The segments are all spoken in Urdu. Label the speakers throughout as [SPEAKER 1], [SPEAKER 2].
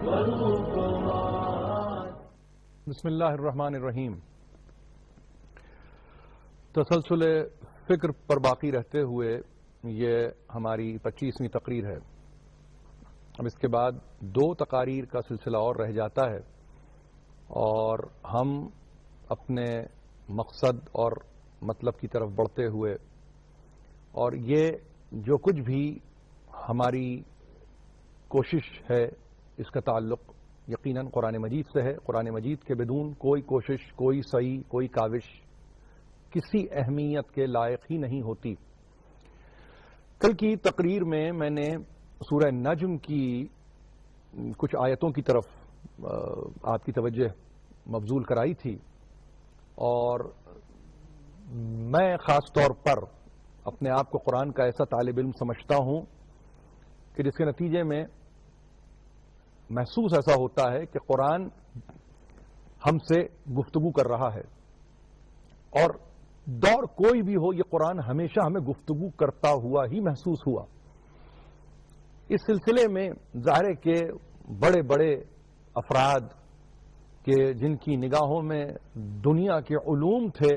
[SPEAKER 1] والغفران.
[SPEAKER 2] بسم اللہ الرحمن الرحیم. تسلسل فکر پر باقی رہتے ہوئے یہ ہماری 25ویں تقریر ہے. اب اس کے بعد 2 تقاریر کا سلسلہ اور رہ جاتا ہے اور ہم اپنے مقصد اور مطلب کی طرف بڑھتے ہوئے، اور یہ جو کچھ بھی ہماری کوشش ہے اس کا تعلق یقیناً قرآن مجید سے ہے. قرآن مجید کے بدون کوئی کوشش، کوئی سعی، کوئی کاوش کسی اہمیت کے لائق ہی نہیں ہوتی. کل کی تقریر میں نے سورہ نجم کی کچھ آیتوں کی طرف آپ کی توجہ مبذول کرائی تھی، اور میں خاص طور پر اپنے آپ کو قرآن کا ایسا طالب علم سمجھتا ہوں کہ جس کے نتیجے میں محسوس ایسا ہوتا ہے کہ قرآن ہم سے گفتگو کر رہا ہے، اور دور کوئی بھی ہو یہ قرآن ہمیشہ ہمیں گفتگو کرتا ہوا ہی محسوس ہوا. اس سلسلے میں ظاہر ہے کہ بڑے بڑے افراد کہ جن کی نگاہوں میں دنیا کے علوم تھے،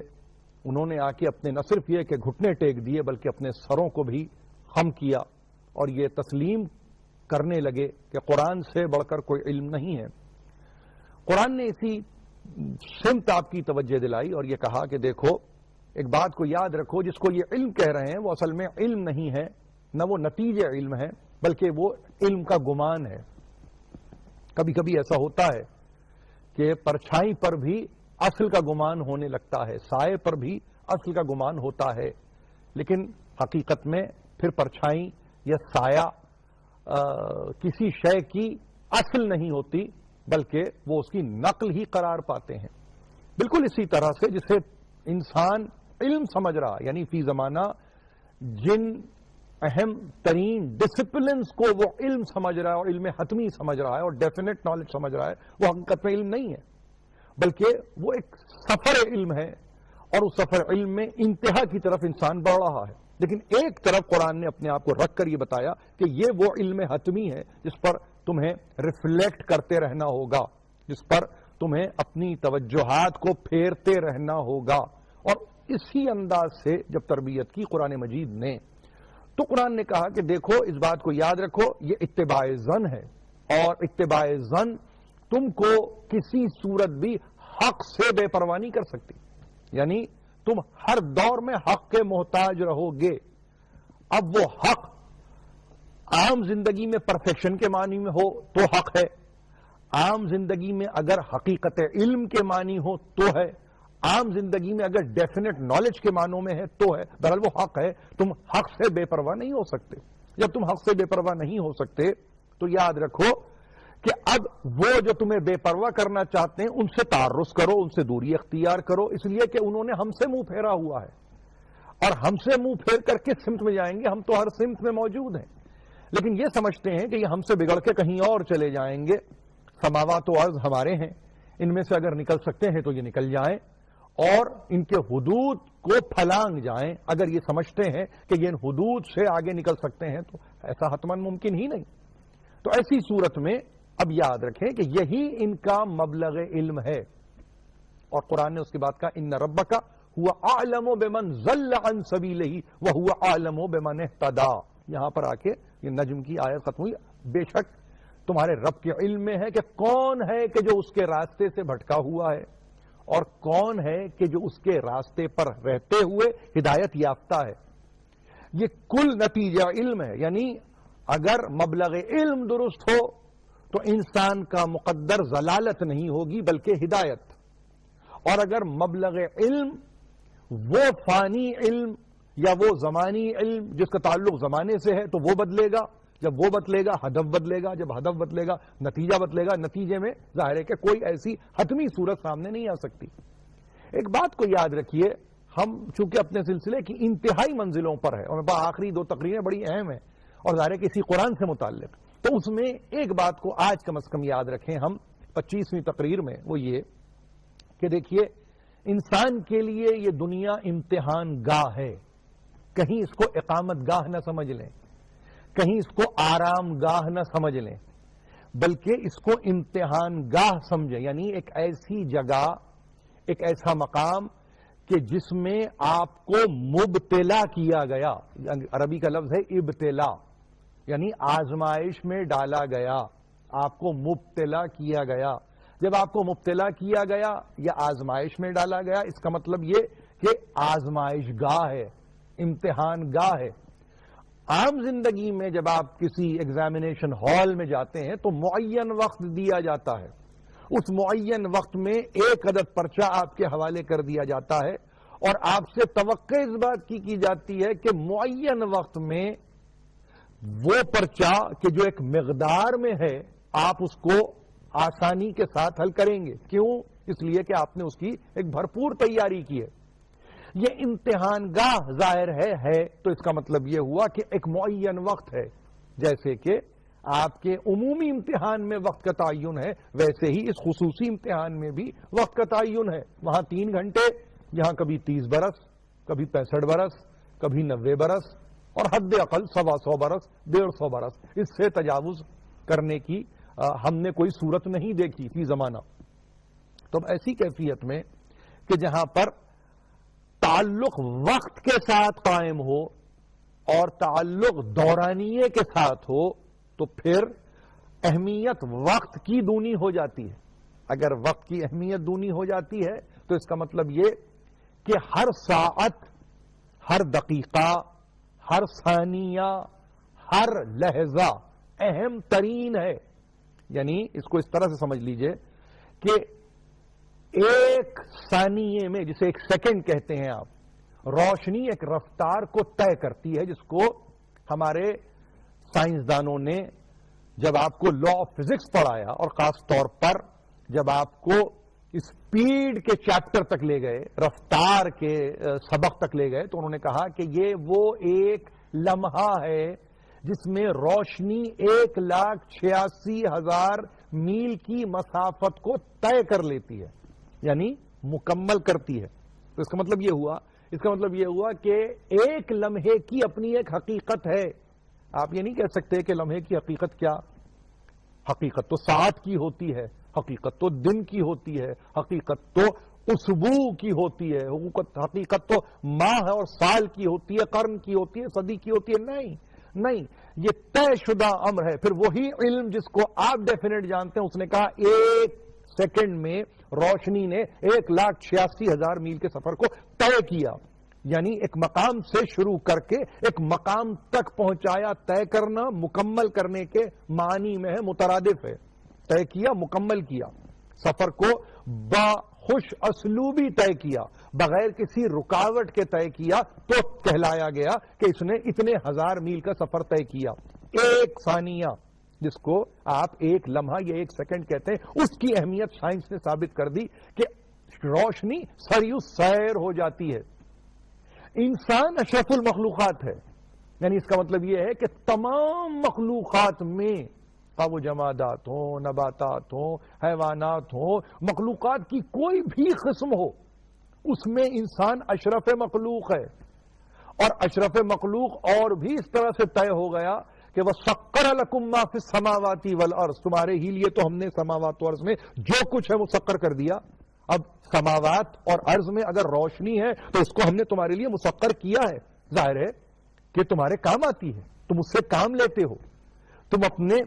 [SPEAKER 2] انہوں نے آ کے اپنے نہ صرف یہ کہ گھٹنے ٹیک دیے بلکہ اپنے سروں کو بھی خم کیا اور یہ تسلیم کرنے لگے کہ قرآن سے بڑھ کر کوئی علم نہیں ہے. قرآن نے اسی سمت آپ کی توجہ دلائی اور یہ کہا کہ دیکھو، ایک بات کو یاد رکھو، جس کو یہ علم کہہ رہے ہیں وہ اصل میں علم نہیں ہے، نہ وہ نتیجہ علم ہے، بلکہ وہ علم کا گمان ہے. کبھی کبھی ایسا ہوتا ہے کہ پرچھائی پر بھی اصل کا گمان ہونے لگتا ہے، سائے پر بھی اصل کا گمان ہوتا ہے، لیکن حقیقت میں پھر پرچھائی یا سایہ کسی شے کی اصل نہیں ہوتی بلکہ وہ اس کی نقل ہی قرار پاتے ہیں. بالکل اسی طرح سے جسے انسان علم سمجھ رہا، یعنی فی زمانہ جن اہم ترین ڈسپلنز کو وہ علم سمجھ رہا ہے اور علم حتمی سمجھ رہا ہے اور ڈیفینیٹ نالج سمجھ رہا ہے، وہ حقیقت میں علم نہیں ہے بلکہ وہ ایک سفر علم ہے، اور اس سفر علم میں انتہا کی طرف انسان بڑھ رہا ہے. لیکن ایک طرف قرآن نے اپنے آپ کو رکھ کر یہ بتایا کہ یہ وہ علم حتمی ہے جس پر تمہیں ریفلیکٹ کرتے رہنا ہوگا، جس پر تمہیں اپنی توجہات کو پھیرتے رہنا ہوگا. اور اسی انداز سے جب تربیت کی قرآن مجید نے، تو قرآن نے کہا کہ دیکھو، اس بات کو یاد رکھو، یہ اتباع ظن ہے، اور اتباع ظن تم کو کسی صورت بھی حق سے بے پرواہ نہیں کر سکتی. یعنی تم ہر دور میں حق کے محتاج رہو گے. اب وہ حق عام زندگی میں پرفیکشن کے معنی میں ہو تو حق ہے، عام زندگی میں اگر حقیقت علم کے معنی ہو تو ہے، عام زندگی میں اگر ڈیفینیٹ نالج کے معنوں میں ہے تو ہے. بہرحال وہ حق ہے، تم حق سے بے پرواہ نہیں ہو سکتے. جب تم حق سے بے پرواہ نہیں ہو سکتے تو یاد رکھو کہ اب وہ جو تمہیں بے پرواہ کرنا چاہتے ہیں ان سے تعرض کرو، ان سے دوری اختیار کرو، اس لیے کہ انہوں نے ہم سے منہ پھیرا ہوا ہے، اور ہم سے منہ پھیر کر کس سمت میں جائیں گے؟ ہم تو ہر سمت میں موجود ہیں، لیکن یہ سمجھتے ہیں کہ یہ ہم سے بگڑ کے کہیں اور چلے جائیں گے. سماوات و ارض ہمارے ہیں، ان میں سے اگر نکل سکتے ہیں تو یہ نکل جائیں اور ان کے حدود کو پھلانگ جائیں. اگر یہ سمجھتے ہیں کہ یہ ان حدود سے آگے نکل سکتے ہیں تو ایسا حتماً ممکن ہی نہیں. تو ایسی صورت میں اب یاد رکھیں کہ یہی ان کا مبلغ علم ہے. اور قرآن نے اس کے بعد کہا ان ربک هو اعلم بمن ضل عن سبیلہ وهو اعلم بمن اهتدى. یہاں پر آ کے یہ نجم کی آیت ختم ہوئی. بے شک تمہارے رب کے علم میں ہے کہ کون ہے کہ جو اس کے راستے سے بھٹکا ہوا ہے اور کون ہے کہ جو اس کے راستے پر رہتے ہوئے ہدایت یافتہ ہے. یہ کل نتیجہ علم ہے. یعنی اگر مبلغ علم درست ہو تو انسان کا مقدر ضلالت نہیں ہوگی بلکہ ہدایت، اور اگر مبلغ علم وہ فانی علم یا وہ زمانی علم جس کا تعلق زمانے سے ہے تو وہ بدلے گا. جب وہ بدلے گا ہدف بدلے گا، جب ہدف بدلے گا نتیجہ بدلے گا. نتیجے میں ظاہر ہے کہ کوئی ایسی حتمی صورت سامنے نہیں آ سکتی. ایک بات کو یاد رکھیے، ہم چونکہ اپنے سلسلے کی انتہائی منزلوں پر ہے اور آخری 2 تقریریں بڑی اہم ہیں اور ظاہر ہے کہ اسی قرآن سے متعلق، تو اس میں ایک بات کو آج کم از کم یاد رکھیں ہم 25ویں تقریر میں، وہ یہ کہ دیکھیے انسان کے لیے یہ دنیا امتحان گاہ ہے. کہیں اس کو اقامت گاہ نہ سمجھ لیں، کہیں اس کو آرام گاہ نہ سمجھ لیں، بلکہ اس کو امتحان گاہ سمجھیں، یعنی ایک ایسی جگہ، ایک ایسا مقام کہ جس میں آپ کو مبتلا کیا گیا. عربی کا لفظ ہے ابتلا، یعنی آزمائش میں ڈالا گیا، آپ کو مبتلا کیا گیا. جب آپ کو مبتلا کیا گیا یا آزمائش میں ڈالا گیا، اس کا مطلب یہ کہ آزمائش گاہ ہے، امتحان گاہ ہے. عام زندگی میں جب آپ کسی ایگزامینیشن ہال میں جاتے ہیں تو معین وقت دیا جاتا ہے، اس معین وقت میں ایک عدد پرچہ آپ کے حوالے کر دیا جاتا ہے، اور آپ سے توقع اس بات کی جاتی ہے کہ معین وقت میں وہ پرچہ کہ جو ایک مقدار میں ہے آپ اس کو آسانی کے ساتھ حل کریں گے. کیوں؟ اس لیے کہ آپ نے اس کی ایک بھرپور تیاری کی ہے. یہ امتحان گاہ ظاہر ہے تو اس کا مطلب یہ ہوا کہ ایک معین وقت ہے. جیسے کہ آپ کے عمومی امتحان میں وقت کا تعین ہے، ویسے ہی اس خصوصی امتحان میں بھی وقت کا تعین ہے. وہاں 3 گھنٹے، یہاں کبھی 30 برس، کبھی 65 برس، کبھی 90 برس، اور حد اقل 125 برس، 150 برس. اس سے تجاوز کرنے کی ہم نے کوئی صورت نہیں دیکھی فی زمانہ. تو اب ایسی کیفیت میں کہ جہاں پر تعلق وقت کے ساتھ قائم ہو اور تعلق دورانیے کے ساتھ ہو تو پھر اہمیت وقت کی دونی ہو جاتی ہے. اگر وقت کی اہمیت دونی ہو جاتی ہے تو اس کا مطلب یہ کہ ہر ساعت، ہر دقیقہ، ہر ثانیہ، ہر لحظہ اہم ترین ہے. یعنی اس کو اس طرح سے سمجھ لیجئے کہ ایک ثانیے میں، جسے ایک سیکنڈ کہتے ہیں آپ، روشنی ایک رفتار کو طے کرتی ہے جس کو ہمارے سائنسدانوں نے جب آپ کو لا آف فزکس پڑھایا، اور خاص طور پر جب آپ کو اسپیڈ کے چیپٹر تک لے گئے، رفتار کے سبق تک لے گئے، تو انہوں نے کہا کہ یہ وہ ایک لمحہ ہے جس میں روشنی 1,86,000 میل کی مسافت کو طے کر لیتی ہے، یعنی مکمل کرتی ہے. تو اس کا مطلب یہ ہوا کہ ایک لمحے کی اپنی ایک حقیقت ہے. آپ یہ نہیں کہہ سکتے کہ لمحے کی حقیقت کیا؟ حقیقت تو ساعت کی ہوتی ہے، حقیقت تو دن کی ہوتی ہے، حقیقت تو اسبوع کی ہوتی ہے، حقیقت تو ماہ اور سال کی ہوتی ہے، قرن کی ہوتی ہے، صدی کی ہوتی ہے. نہیں، یہ طے شدہ امر ہے. پھر وہی علم جس کو آپ ڈیفینیٹ جانتے ہیں، اس نے کہا ایک سیکنڈ میں روشنی نے 1,86,000 میل کے سفر کو طے کیا. یعنی ایک مقام سے شروع کر کے ایک مقام تک پہنچایا. طے کرنا مکمل کرنے کے معنی میں ہے، مترادف ہے. طے کیا، مکمل کیا. سفر کو خوش اسلوبی طے کیا، بغیر کسی رکاوٹ کے طے کیا، تو کہلایا گیا کہ اس نے اتنے 1000 میل کا سفر طے کیا. ایک ثانیہ، جس کو آپ ایک لمحہ یا ایک سیکنڈ کہتے ہیں، اس کی اہمیت سائنس نے ثابت کر دی کہ روشنی سریو سیر ہو جاتی ہے. انسان اشرف المخلوقات ہے، یعنی اس کا مطلب یہ ہے کہ تمام مخلوقات میں، وہ جمادات ہوں، نباتات ہوں، حیوانات ہوں، مخلوقات کی کوئی بھی قسم ہو، اس میں انسان اشرف مخلوق ہے. اور اشرف مخلوق اور بھی اس طرح سے طے ہو گیا کہ وہ سخر لکم ما فی السماوات والارض، تمہارے ہی لیے تو ہم نے سماوات و ارض میں جو کچھ ہے مسخر کر دیا. اب سماوات اور ارض میں اگر روشنی ہے تو اس کو ہم نے تمہارے لیے مسخر کیا ہے. ظاہر ہے کہ تمہارے کام آتی ہے، تم اس سے کام لیتے ہو. تم اپنے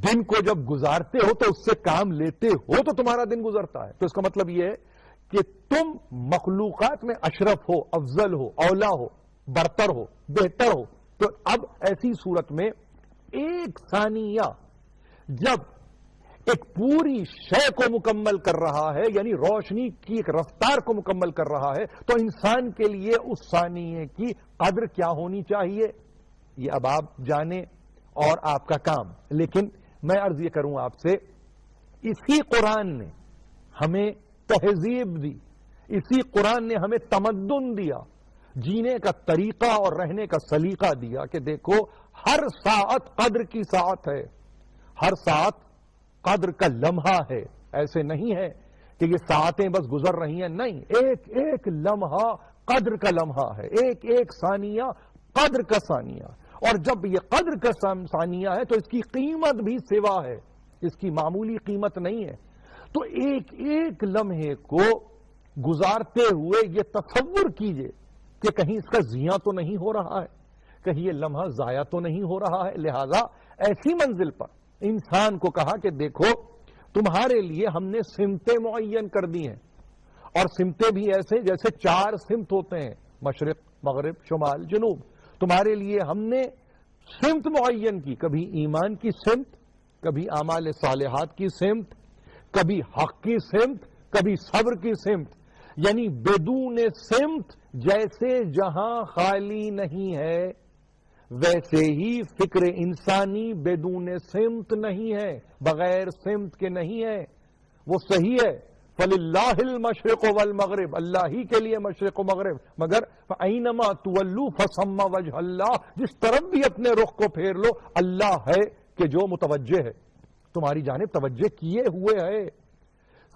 [SPEAKER 2] دن کو جب گزارتے ہو تو اس سے کام لیتے ہو تو تمہارا دن گزرتا ہے. تو اس کا مطلب یہ ہے کہ تم مخلوقات میں اشرف ہو، افضل ہو، اولا ہو، برتر ہو، بہتر ہو. تو اب ایسی صورت میں ایک ثانیہ جب ایک پوری شے کو مکمل کر رہا ہے، یعنی روشنی کی ایک رفتار کو مکمل کر رہا ہے، تو انسان کے لیے اس ثانیے کی قدر کیا ہونی چاہیے، یہ اب آپ جانیں اور آپ کا کام. لیکن میں عرض یہ کروں آپ سے، اسی قرآن نے ہمیں تہذیب دی، اسی قرآن نے ہمیں تمدن دیا، جینے کا طریقہ اور رہنے کا سلیقہ دیا کہ دیکھو ہر ساعت قدر کی ساعت ہے، ہر ساعت قدر کا لمحہ ہے. ایسے نہیں ہے کہ یہ ساعتیں بس گزر رہی ہیں، نہیں، ایک ایک لمحہ قدر کا لمحہ ہے، ایک ایک ثانیہ قدر کا ثانیہ. اور جب یہ قدر کا ثانیہ ہے تو اس کی قیمت بھی سوا ہے، اس کی معمولی قیمت نہیں ہے۔ تو ایک ایک لمحے کو گزارتے ہوئے یہ تصور کیجئے کہ کہیں اس کا ضیاع تو نہیں ہو رہا ہے، کہیں یہ لمحہ ضائع تو نہیں ہو رہا ہے۔ لہذا ایسی منزل پر انسان کو کہا کہ دیکھو تمہارے لیے ہم نے سمتیں معین کر دی ہیں، اور سمتیں بھی ایسے جیسے 4 سمت ہوتے ہیں، مشرق، مغرب، شمال، جنوب۔ تمہارے لیے ہم نے سمت معین کی، کبھی ایمان کی سمت، کبھی اعمال صالحات کی سمت، کبھی حق کی سمت، کبھی صبر کی سمت، یعنی بدون سمت جیسے جہاں خالی نہیں ہے ویسے ہی فکر انسانی بدون سمت نہیں ہے، بغیر سمت کے نہیں ہے۔ وہ صحیح ہے، فَلِلَّهِ الْمَشْرِقُ وَالْمَغْرِبُ، اللہ ہی کے لیے مشرق و مغرب، مگر فَأَيْنَمَا تُوَلُّوا فَثَمَّ وَجْهُ اللَّهِ، جس طرف بھی اپنے رخ کو پھیر لو اللہ ہے کہ جو متوجہ ہے، تمہاری جانب توجہ کیے ہوئے ہے۔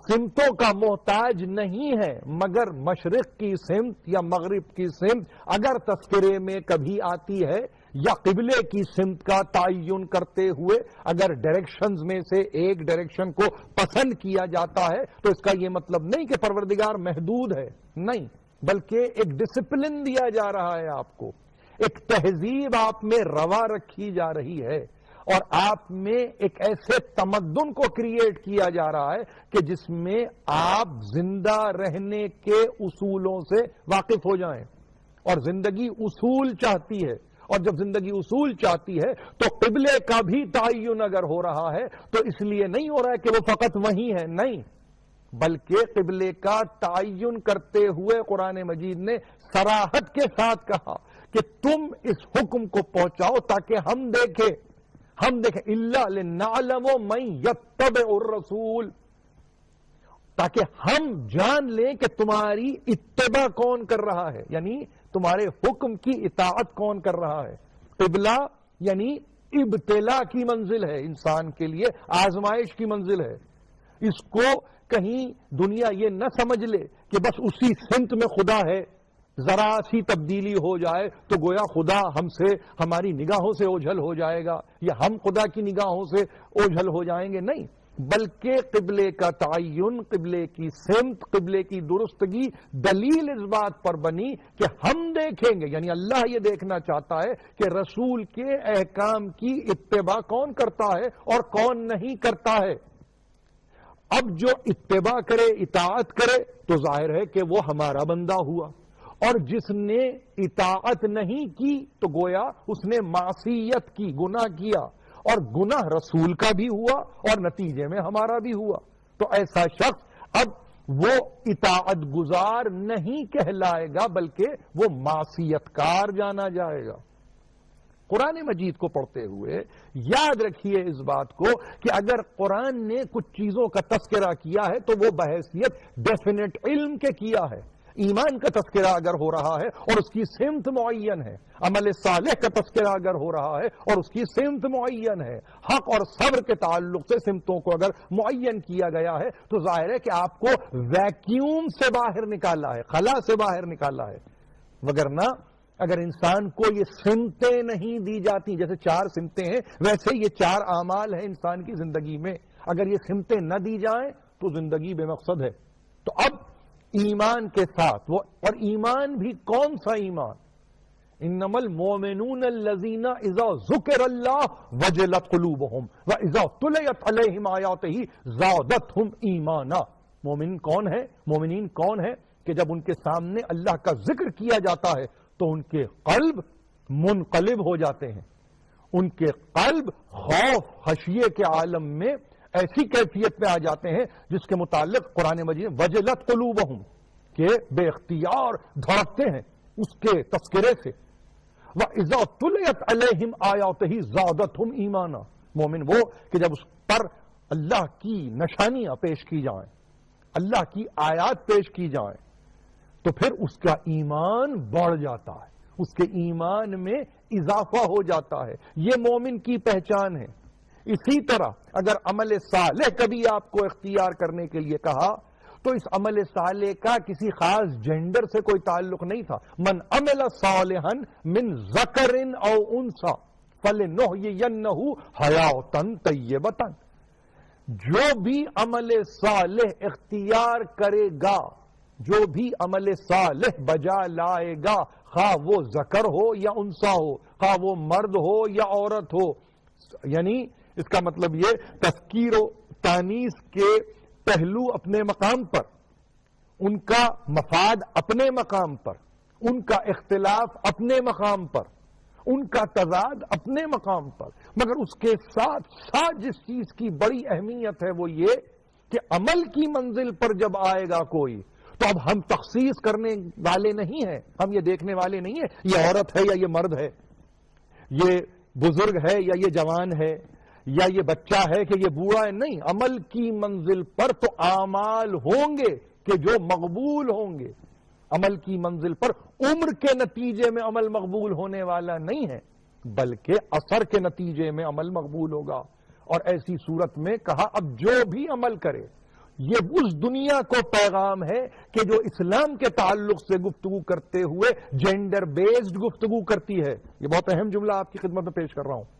[SPEAKER 2] سمتوں کا محتاج نہیں ہے، مگر مشرق کی سمت یا مغرب کی سمت اگر تذکرے میں کبھی آتی ہے یا قبلے کی سمت کا تعین کرتے ہوئے اگر ڈائریکشنز میں سے ایک ڈائریکشن کو پسند کیا جاتا ہے تو اس کا یہ مطلب نہیں کہ پروردگار محدود ہے، نہیں، بلکہ ایک ڈسپلن دیا جا رہا ہے، آپ کو ایک تہذیب آپ میں روا رکھی جا رہی ہے، اور آپ میں ایک ایسے تمدن کو کریٹ کیا جا رہا ہے کہ جس میں آپ زندہ رہنے کے اصولوں سے واقف ہو جائیں، اور زندگی اصول چاہتی ہے، اور جب زندگی اصول چاہتی ہے تو قبلے کا بھی تعین اگر ہو رہا ہے تو اس لیے نہیں ہو رہا ہے کہ وہ فقط وہی ہے، نہیں، بلکہ قبلے کا تعین کرتے ہوئے قرآن مجید نے صراحت کے ساتھ کہا کہ تم اس حکم کو پہنچاؤ تاکہ ہم دیکھیں الا لنعلم من یتبع الرسول، تاکہ ہم جان لیں کہ تمہاری اتباع کون کر رہا ہے، یعنی تمہارے حکم کی اطاعت کون کر رہا ہے۔ قبلہ یعنی ابتلا کی منزل ہے، انسان کے لیے آزمائش کی منزل ہے۔ اس کو کہیں دنیا یہ نہ سمجھ لے کہ بس اسی سمت میں خدا ہے، ذرا سی تبدیلی ہو جائے تو گویا خدا ہم سے، ہماری نگاہوں سے اوجھل ہو جائے گا، یا ہم خدا کی نگاہوں سے اوجھل ہو جائیں گے، نہیں، بلکہ قبلے کا تعین، قبلے کی سمت، قبلے کی درستگی دلیل اس بات پر بنی کہ ہم دیکھیں گے، یعنی اللہ یہ دیکھنا چاہتا ہے کہ رسول کے احکام کی اتباع کون کرتا ہے اور کون نہیں کرتا ہے۔ اب جو اتباع کرے، اطاعت کرے، تو ظاہر ہے کہ وہ ہمارا بندہ ہوا، اور جس نے اطاعت نہیں کی تو گویا اس نے معصیت کی، گناہ کیا، اور گناہ رسول کا بھی ہوا اور نتیجے میں ہمارا بھی ہوا۔ تو ایسا شخص اب وہ اطاعت گزار نہیں کہلائے گا بلکہ وہ معصیت کار جانا جائے گا۔ قرآن مجید کو پڑھتے ہوئے یاد رکھیے اس بات کو کہ اگر قرآن نے کچھ چیزوں کا تذکرہ کیا ہے تو وہ بحیثیت ڈیفینٹ علم کے کیا ہے۔ ایمان کا تذکرہ اگر ہو رہا ہے اور اس کی سمت معین ہے، عمل صالح کا تذکرہ اگر ہو رہا ہے اور اس کی سمت معین ہے، حق اور صبر کے تعلق سے سمتوں کو اگر معین کیا گیا ہے تو ظاہر ہے کہ آپ کو ویکیوم سے باہر نکالا ہے، خلا سے باہر نکالا ہے۔ وگرنہ اگر انسان کو یہ سمتیں نہیں دی جاتی، جیسے 4 سمتیں ہیں ویسے یہ 4 اعمال ہیں انسان کی زندگی میں، اگر یہ سمتیں نہ دی جائیں تو زندگی بے مقصد ہے۔ تو اب ایمان کے ساتھ وہ، اور ایمان بھی کون سا ایمان؟ انما المؤمنون الذین اذا ذکر اللہ وجلت قلوبہم واذا تلیت علیہم آیاتہ زادتہم ایمانا۔ مومن کون ہے؟ مومنین کون ہے؟ کہ جب ان کے سامنے اللہ کا ذکر کیا جاتا ہے تو ان کے قلب منقلب ہو جاتے ہیں، ان کے قلب خوف خشیے کے عالم میں ایسی کیفیت میں آ جاتے ہیں جس کے متعلق قرآن مجید وجلت قلوبہم کہ بے اختیار دھڑکتے ہیں اس کے تذکرے سے۔ وَإِذَا تُلِيَتْ عَلَيْهِمْ آيَاتُهُ زَادَتْهُمْ ایمانا۔ مومن وہ کہ جب اس پر اللہ کی نشانیاں پیش کی جائیں، اللہ کی آیات پیش کی جائیں تو پھر اس کا ایمان بڑھ جاتا ہے، اس کے ایمان میں اضافہ ہو جاتا ہے۔ یہ مومن کی پہچان ہے۔ اسی طرح اگر عمل صالح کبھی آپ کو اختیار کرنے کے لیے کہا تو اس عمل صالح کا کسی خاص جینڈر سے کوئی تعلق نہیں تھا. من عمل صالحا من ذکر او انثی فلنحیینہ حیاۃ طیبۃ. جو بھی عمل صالح اختیار کرے گا، جو بھی عمل صالح بجا لائے گا، خواہ وہ ذکر ہو یا انثی ہو، خواہ وہ مرد ہو یا عورت ہو، یعنی اس کا مطلب یہ تذکیر و تانیث کے پہلو اپنے مقام پر، ان کا مفاد اپنے مقام پر، ان کا اختلاف اپنے مقام پر، ان کا تضاد اپنے مقام پر، مگر اس کے ساتھ ساتھ جس چیز کی بڑی اہمیت ہے وہ یہ کہ عمل کی منزل پر جب آئے گا کوئی، تو اب ہم تخصیص کرنے والے نہیں ہیں، ہم یہ دیکھنے والے نہیں ہیں یہ عورت ہے یا یہ مرد ہے، یہ بزرگ ہے یا یہ جوان ہے، یا یہ بچہ ہے کہ یہ بوڑھا ہے. نہیں، عمل کی منزل پر تو اعمال ہوں گے کہ جو مقبول ہوں گے. عمل کی منزل پر عمر کے نتیجے میں عمل مقبول ہونے والا نہیں ہے، بلکہ اثر کے نتیجے میں عمل مقبول ہوگا. اور ایسی صورت میں کہا اب جو بھی عمل کرے، یہ اس دنیا کو پیغام ہے کہ جو اسلام کے تعلق سے گفتگو کرتے ہوئے جینڈر بیسڈ گفتگو کرتی ہے. یہ بہت اہم جملہ آپ کی خدمت میں پیش کر رہا ہوں.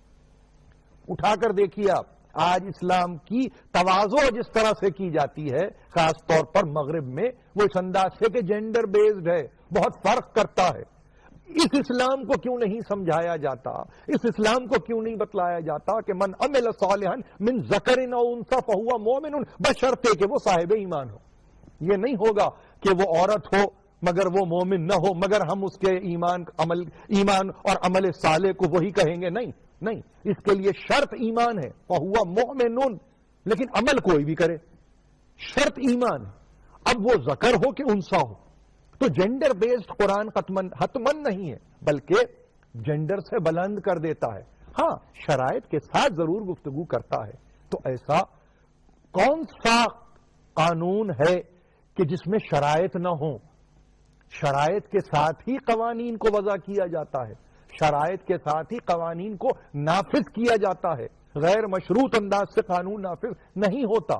[SPEAKER 2] اٹھا کر دیکھیے آپ، آج اسلام کی تواضع جس طرح سے کی جاتی ہے خاص طور پر مغرب میں، وہ اس انداز سے کہ جینڈر بیسڈ ہے، بہت فرق کرتا ہے. اس اسلام کو کیوں نہیں سمجھایا جاتا، اس اسلام کو کیوں نہیں بتلایا جاتا کہ من عمل صالحا من ذکر او انثی فہو مومن بشرطے کہ وہ صاحب ایمان ہو. یہ نہیں ہوگا کہ وہ عورت ہو مگر وہ مومن نہ ہو، مگر ہم اس کے ایمان اور عمل صالح کو وہی کہیں گے. نہیں نہیں، اس کے لیے شرط ایمان ہے، فہو مومن، لیکن عمل کوئی بھی کرے، شرط ایمان ہے. اب وہ ذکر ہو کہ انثی ہو. تو جینڈر بیسڈ قرآن حتمن نہیں ہے، بلکہ جینڈر سے بلند کر دیتا ہے. ہاں، شرائط کے ساتھ ضرور گفتگو کرتا ہے. تو ایسا کون سا قانون ہے کہ جس میں شرائط نہ ہوں؟ شرائط کے ساتھ ہی قوانین کو وضع کیا جاتا ہے، شرائط کے ساتھ ہی قوانین کو نافذ کیا جاتا ہے. غیر مشروط انداز سے قانون نافذ نہیں ہوتا،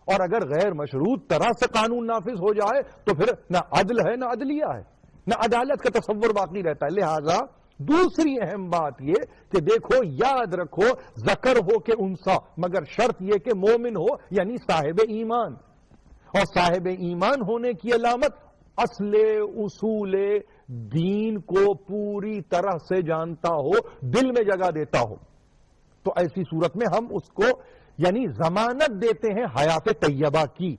[SPEAKER 2] اور اگر غیر مشروط طرح سے قانون نافذ ہو جائے تو پھر نہ عدل ہے نہ عدلیہ ہے، نہ عدالت کا تصور باقی رہتا ہے. لہذا دوسری اہم بات یہ کہ دیکھو، یاد رکھو، ذکر ہو کہ انثی، مگر شرط یہ کہ مومن ہو، یعنی صاحب ایمان. اور صاحب ایمان ہونے کی علامت اصل اصول دین کو پوری طرح سے جانتا ہو، دل میں جگہ دیتا ہو. تو ایسی صورت میں ہم اس کو یعنی ضمانت دیتے ہیں حیات طیبہ کی،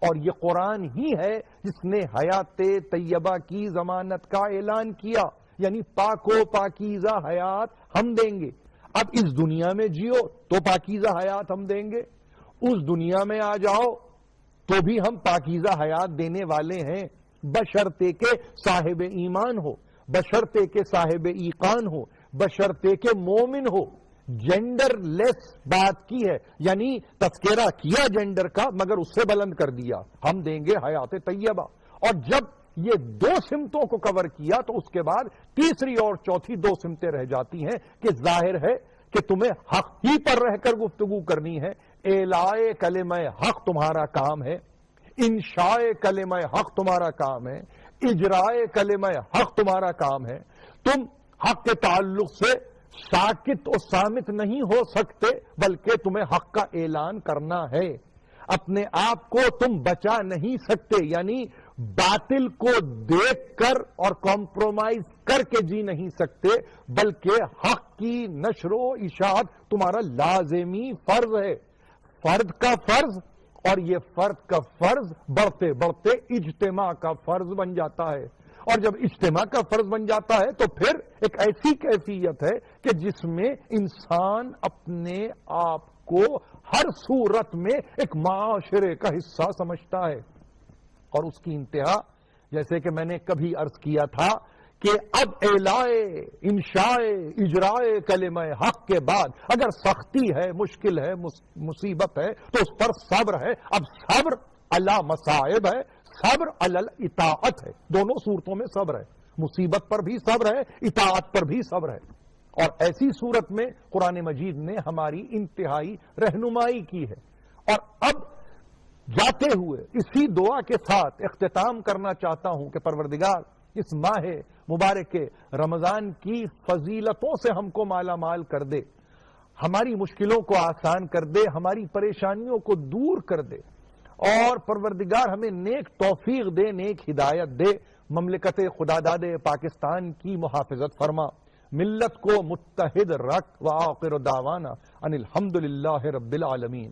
[SPEAKER 2] اور یہ قرآن ہی ہے جس نے حیات طیبہ کی ضمانت کا اعلان کیا. یعنی پاک و پاکیزہ حیات ہم دیں گے. اب اس دنیا میں جیو تو پاکیزہ حیات ہم دیں گے، اس دنیا میں آ جاؤ تو بھی ہم پاکیزہ حیات دینے والے ہیں، بشرطے کے صاحب ایمان ہو، بشرطے کے صاحب ایقان ہو، بشرطے کے مومن ہو. جینڈر لیس بات کی ہے، یعنی تذکرہ کیا جینڈر کا مگر اس سے بلند کر دیا، ہم دیں گے حیات طیبہ. اور جب یہ دو سمتوں کو کور کیا تو اس کے بعد تیسری اور چوتھی دو سمتیں رہ جاتی ہیں کہ ظاہر ہے کہ تمہیں حق ہی پر رہ کر گفتگو کرنی ہے. اعلائے کلمہ حق تمہارا کام ہے، انشاء کلمہ حق تمہارا کام ہے، اجرائے کلمہ حق تمہارا کام ہے. تم حق کے تعلق سے ساکت و صامت نہیں ہو سکتے، بلکہ تمہیں حق کا اعلان کرنا ہے. اپنے آپ کو تم بچا نہیں سکتے، یعنی باطل کو دیکھ کر اور کمپرومائز کر کے جی نہیں سکتے، بلکہ حق کی نشر و اشاعت تمہارا لازمی فرض ہے. فرد کا فرض، اور یہ فرد کا فرض بڑھتے بڑھتے اجتماع کا فرض بن جاتا ہے. اور جب اجتماع کا فرض بن جاتا ہے تو پھر ایک ایسی کیفیت ہے کہ جس میں انسان اپنے آپ کو ہر صورت میں ایک معاشرے کا حصہ سمجھتا ہے. اور اس کی انتہا، جیسے کہ میں نے کبھی عرض کیا تھا کہ اب اعلائے انشائے اجرائے کلمہ حق کے بعد اگر سختی ہے، مشکل ہے، مصیبت ہے تو اس پر صبر ہے. اب صبر علی مصائب ہے، صبر علی اطاعت ہے. دونوں صورتوں میں صبر ہے، مصیبت پر بھی صبر ہے، اطاعت پر بھی صبر ہے. اور ایسی صورت میں قرآن مجید نے ہماری انتہائی رہنمائی کی ہے. اور اب جاتے ہوئے اسی دعا کے ساتھ اختتام کرنا چاہتا ہوں کہ پروردگار اس ماہ مبارک رمضان کی فضیلتوں سے ہم کو مالا مال کر دے، ہماری مشکلوں کو آسان کر دے، ہماری پریشانیوں کو دور کر دے، اور پروردگار ہمیں نیک توفیق دے، نیک ہدایت دے، مملکت خداداد پاکستان کی محافظت فرما، ملت کو متحد رکھ، وآخر دعوانا ان الحمدللہ رب العالمین۔